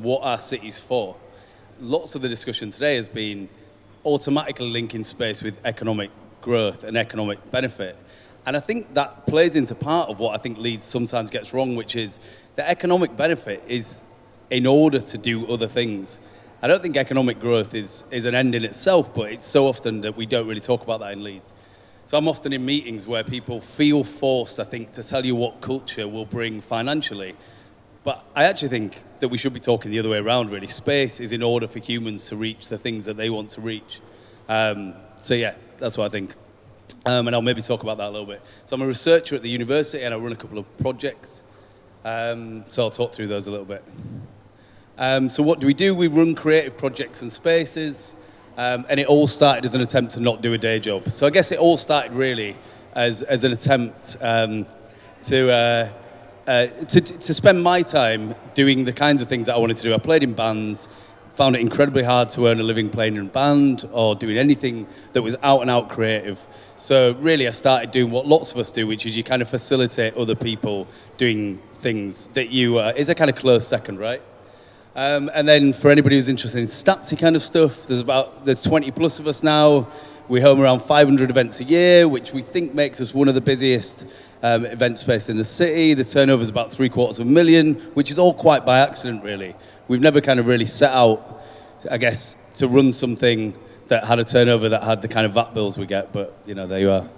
what our city's for, lots of the discussion today has been automatically linking space with economic growth and economic benefit. And I think that plays into part of what I think Leeds sometimes gets wrong, which is the economic benefit is in order to do other things. I don't think economic growth is an end in itself, but it's so often that we don't really talk about that in Leeds. So I'm often in meetings where people feel forced, I think, to tell you what culture will bring financially. But I actually think that we should be talking the other way around, really. Space is in order for humans to reach the things that they want to reach. So yeah, that's what I think. And I'll maybe talk about that a little bit. So I'm a researcher at the university and I run a couple of projects. So I'll talk through those a little bit. So what do? We run creative projects and spaces. And it all started as an attempt to not do a day job. So I guess it all started really as an attempt to spend my time doing the kinds of things that I wanted to do. I played in bands, found it incredibly hard to earn a living playing in a band or doing anything that was out and out creative. So really I started doing what lots of us do, which is you kind of facilitate other people doing things that you, is a kind of close second, right? And then for anybody who's interested in statsy kind of stuff, there's 20 plus of us now. We home around 500 events a year, which we think makes us one of the busiest event space in the city. The turnover is about $750,000, which is all quite by accident, really. We've never kind of really set out, I guess, to run something that had a turnover that had the kind of VAT bills we get, but, you know, there you are.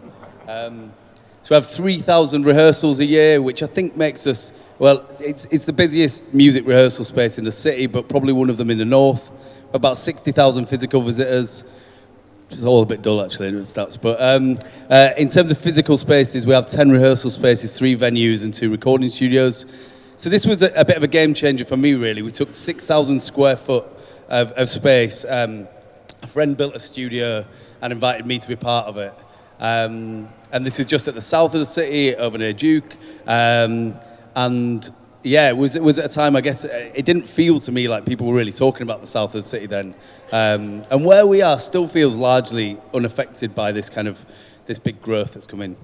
So we have 3,000 rehearsals a year, which I think makes us, well, it's the busiest music rehearsal space in the city, but probably one of them in the north. About 60,000 physical visitors. It's all a bit dull, actually, in stats. But in terms of physical spaces, we have 10 rehearsal spaces, 3 venues, and 2 recording studios. So this was a bit of a game changer for me, really. We took 6,000 square foot of space. A friend built a studio and invited me to be part of it. And this is just at the south of the city, over near Duke. And yeah, it was at a time, I guess, it didn't feel to me like people were really talking about the south of the city then. And where we are still feels largely unaffected by this big growth that's come in.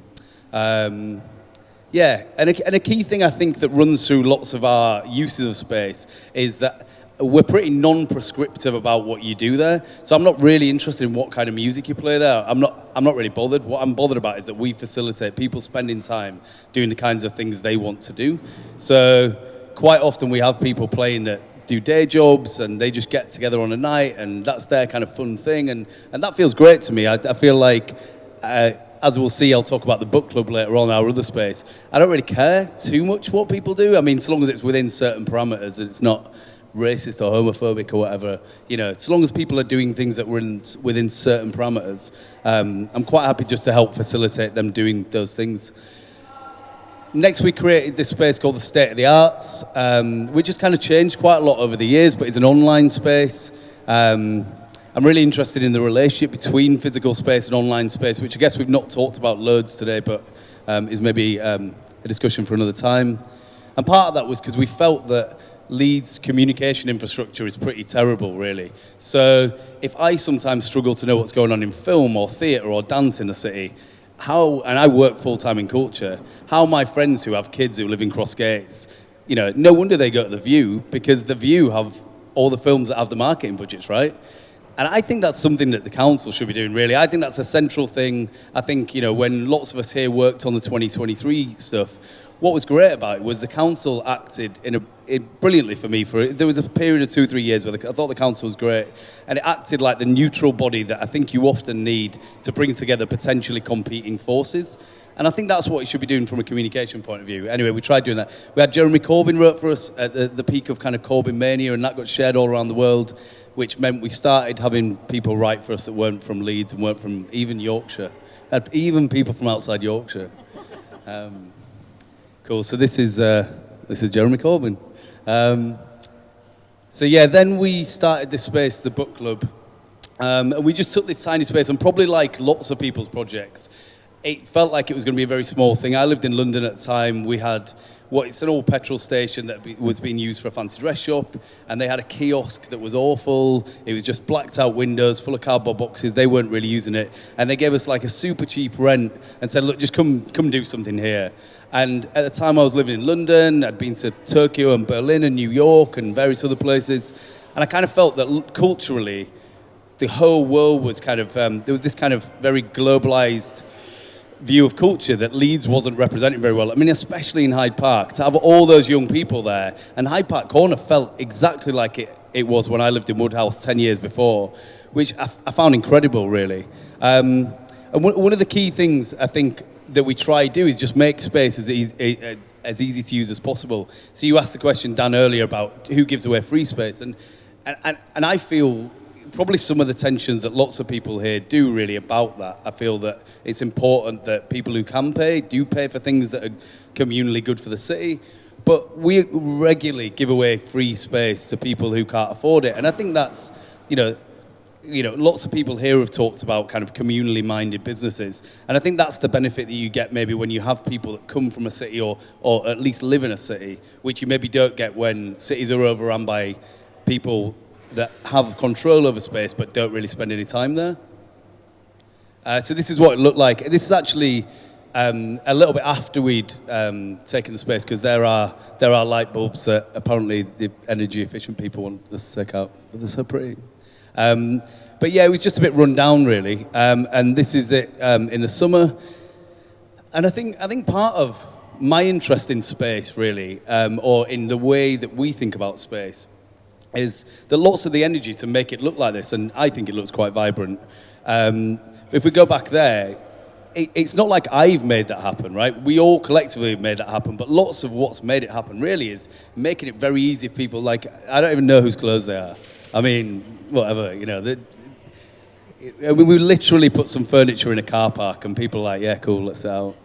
Yeah, and a key thing I think that runs through lots of our uses of space is that we're pretty non-prescriptive about what you do there. So I'm not really interested in what kind of music you play there. I'm not really bothered. What I'm bothered about is that we facilitate people spending time doing the kinds of things they want to do. So quite often we have people playing that do day jobs and they just get together on a night and that's their kind of fun thing. And that feels great to me. I feel like, as we'll see, I'll talk about the book club later on, our other space. I don't really care too much what people do. I mean, so long as it's within certain parameters and it's not racist or homophobic or whatever, you know, as long as people are doing things that were within certain parameters, I'm quite happy just to help facilitate them doing those things. Next, we created this space called the State of the Arts, which has kind of changed quite a lot over the years, but it's an online space. I'm really interested in the relationship between physical space and online space, which I guess we've not talked about loads today, but is maybe a discussion for another time. And part of that was because we felt that Leeds' communication infrastructure is pretty terrible, really. So if I sometimes struggle to know what's going on in film or theatre or dance in the city, and I work full-time in culture, how my friends who have kids who live in Cross Gates, you know, no wonder they go to The View, because The View have all the films that have the marketing budgets, right? And I think that's something that the council should be doing, really. I think that's a central thing. I think, you know, when lots of us here worked on the 2023 stuff, what was great about it was the council acted brilliantly for me. There was a period of 2-3 years where I thought the council was great, and it acted like the neutral body that I think you often need to bring together potentially competing forces. And I think that's what it should be doing from a communication point of view. Anyway, we tried doing that. We had Jeremy Corbyn wrote for us at the peak of kind of Corbyn mania, and that got shared all around the world, which meant we started having people write for us that weren't from Leeds and weren't from even Yorkshire. Had even people from outside Yorkshire. Cool. So this is Jeremy Corbyn. So yeah, then we started this space, the book club, and we just took this tiny space, and probably like lots of people's projects, it felt like it was going to be a very small thing. I lived in London at the time. We had it's an old petrol station that was being used for a fancy dress shop, and they had a kiosk that was awful. It was just blacked out windows, full of cardboard boxes. They weren't really using it, and they gave us like a super cheap rent and said, look, just come do something here. And at the time I was living in London, I'd been to Tokyo and Berlin and New York and various other places, and I kind of felt that culturally, the whole world was kind of, there was this kind of very globalized view of culture that Leeds wasn't representing very well. I mean, especially in Hyde Park, to have all those young people there. And Hyde Park Corner felt exactly like it was when I lived in Woodhouse 10 years before, which I found incredible, really. And one of the key things I think that we try to do is just make space as easy to use as possible. So you asked the question, Dan, earlier about who gives away free space. And I feel probably some of the tensions that lots of people here do really about that. I feel that it's important that people who can pay do pay for things that are communally good for the city, but we regularly give away free space to people who can't afford it. And I think that's, lots of people here have talked about kind of communally minded businesses, and I think that's the benefit that you get maybe when you have people that come from a city or at least live in a city, which you maybe don't get when cities are overrun by people that have control over space but don't really spend any time there. So this is what it looked like. This is actually a little bit after we'd taken the space, because there are light bulbs that apparently the energy efficient people want us to take out. They're so pretty. But yeah, it was just a bit run down, really. And this is it in the summer. And I think part of my interest in space, really, or in the way that we think about space, is that lots of the energy to make it look like this, and I think it looks quite vibrant. If we go back there, it's not like I've made that happen, right? We all collectively have made that happen, but lots of what's made it happen really is making it very easy for people. Like, I don't even know whose clothes they are. I mean, whatever, we literally put some furniture in a car park, and people are like, yeah, cool, let's sit out.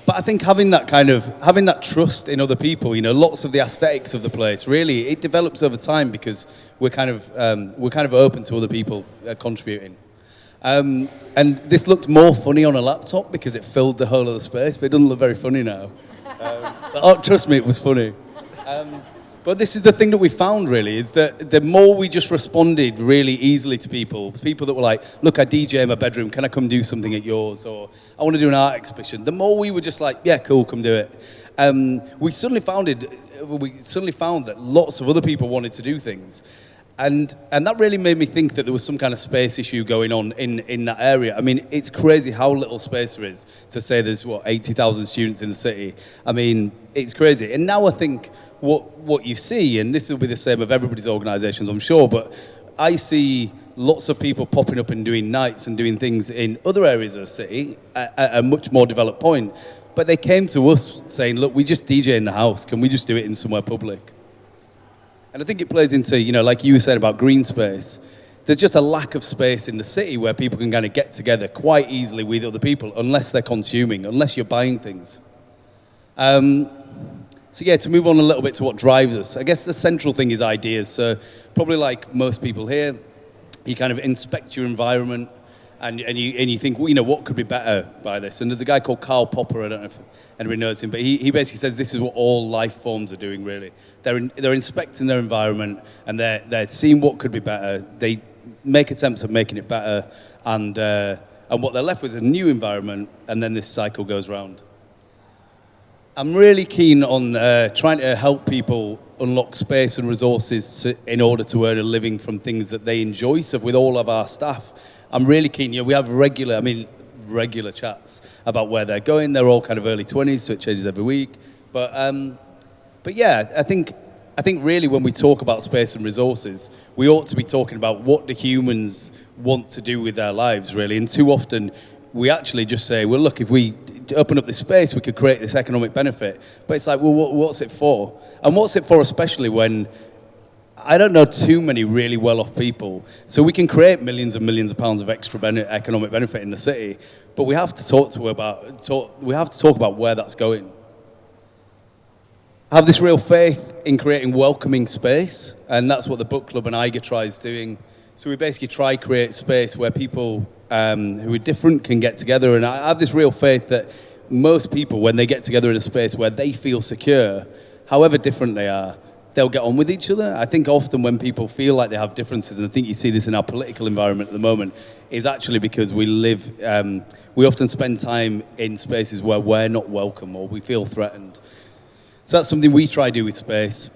But I think having that trust in other people, lots of the aesthetics of the place, really, it develops over time because we're kind of open to other people contributing. And this looked more funny on a laptop because it filled the whole of the space, but it doesn't look very funny now. Trust me, it was funny. But this is the thing that we found, really, is that the more we just responded really easily to people that were like, look, I DJ in my bedroom, can I come do something at yours? Or I want to do an art exhibition. The more we were just like, yeah, cool, come do it. We suddenly found that lots of other people wanted to do things. And that really made me think that there was some kind of space issue going on in that area. I mean, it's crazy how little space there is to say there's, 80,000 students in the city. I mean, it's crazy. And now I think what you see, and this will be the same of everybody's organisations, I'm sure, but I see lots of people popping up and doing nights and doing things in other areas of the city at a much more developed point. But they came to us saying, look, we just DJ in the house. Can we just do it in somewhere public? And I think it plays into, like you said about green space, there's just a lack of space in the city where people can kind of get together quite easily with other people, unless they're consuming, unless you're buying things. So yeah, to move on a little bit to what drives us, I guess the central thing is ideas. So probably like most people here, you kind of inspect your environment and you think, well, what could be better by this? And there's a guy called Karl Popper, I don't know if anybody knows him, but he basically says this is what all life forms are doing, really. They're inspecting their environment and they're seeing what could be better. They make attempts at making it better, and what they're left with is a new environment, and then this cycle goes round. I'm really keen on trying to help people unlock space and resources in order to earn a living from things that they enjoy. So with all of our staff, I'm really keen. We have regular chats about where they're going. They're all kind of early 20s, so it changes every week. But yeah, I think really when we talk about space and resources, we ought to be talking about what do humans want to do with their lives, really. And too often, we actually just say, well, look, if we open up this space, we could create this economic benefit. But it's like, well, what's it for? And what's it for especially when I don't know too many really well-off people. So we can create millions and millions of pounds of extra economic benefit in the city, but we have to talk about where that's going. I have this real faith in creating welcoming space, and that's what the book club and Eiger tries doing. So we basically try create space where people who are different can get together, and I have this real faith that most people, when they get together in a space where they feel secure, however different they are, they'll get on with each other. I think often when people feel like they have differences, and I think you see this in our political environment at the moment, is actually because we often spend time in spaces where we're not welcome or we feel threatened. So that's something we try to do with space.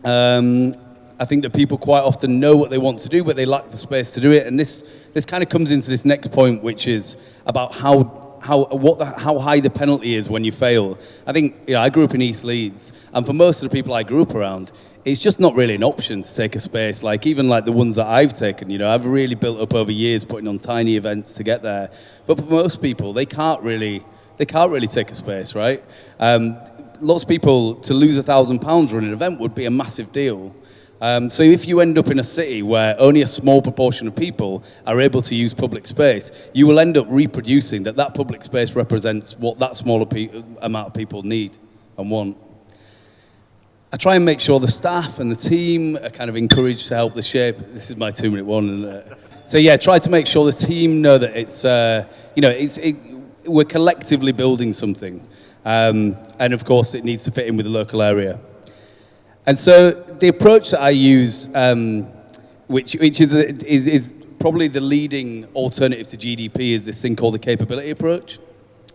I think that people quite often know what they want to do, but they lack the space to do it. And this kind of comes into this next point, which is about how high the penalty is when you fail. I think, I grew up in East Leeds, and for most of the people I grew up around, it's just not really an option to take a space. Like even like the ones that I've taken, I've really built up over years putting on tiny events to get there. But for most people, they can't really take a space, right? Lots of people, to lose £1,000 running an event would be a massive deal. So if you end up in a city where only a small proportion of people are able to use public space, you will end up reproducing that public space represents what that smaller amount of people need and want. I try and make sure the staff and the team are kind of encouraged to help the shape. This is my 2-minute one. So yeah, try to make sure the team know that we're collectively building something. And of course, it needs to fit in with the local area. And so the approach that I use, which is probably the leading alternative to GDP, is this thing called the capability approach.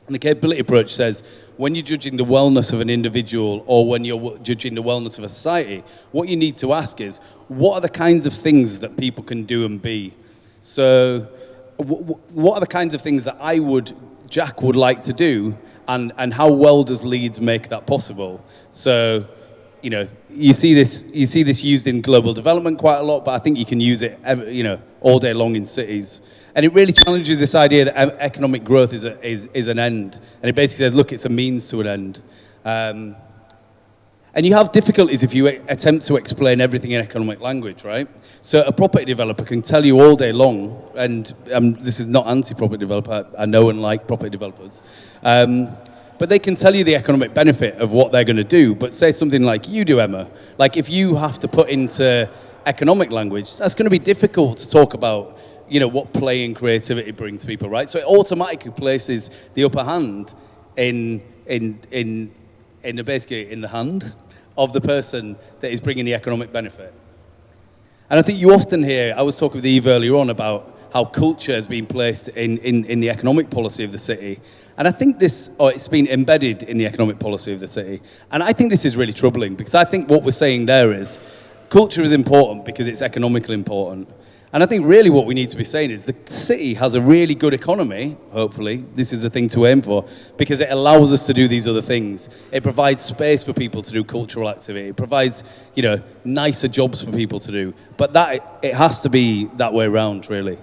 And the capability approach says, when you're judging the wellness of an individual or when you're judging the wellness of a society, what you need to ask is, what are the kinds of things that people can do and be? So what are the kinds of things that Jack would like to do, and how well does Leeds make that possible? So, you see this used in global development quite a lot, but I think you can use it, all day long in cities. And it really challenges this idea that economic growth is an end. And it basically says, look, it's a means to an end. And you have difficulties if you attempt to explain everything in economic language, right? So a property developer can tell you all day long, and this is not anti-property developer, I know and like property developers, but they can tell you the economic benefit of what they're going to do. But say something like you do, Emma, like if you have to put into economic language, that's going to be difficult to talk about, what play and creativity bring to people, right? So it automatically places the upper hand in basically in the hand of the person that is bringing the economic benefit. And I think you often hear, I was talking with Eve earlier on about how culture has been placed in the economic policy of the city. And I think it's been embedded in the economic policy of the city. And I think this is really troubling, because I think what we're saying there is culture is important because it's economically important. And I think really what we need to be saying is the city has a really good economy, hopefully, this is the thing to aim for, because it allows us to do these other things. It provides space for people to do cultural activity. It provides, nicer jobs for people to do. But it has to be that way around, really.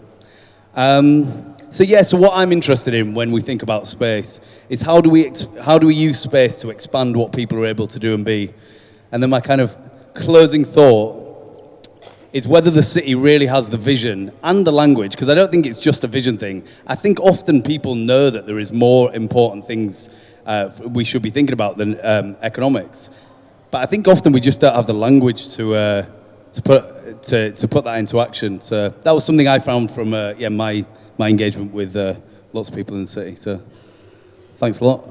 So what I'm interested in when we think about space is how do we use space to expand what people are able to do and be? And then my kind of closing thought is whether the city really has the vision and the language, because I don't think it's just a vision thing. I think often people know that there is more important things we should be thinking about than economics. But I think often we just don't have the language to put that into action. So that was something I found from my engagement with lots of people in the city. So thanks a lot.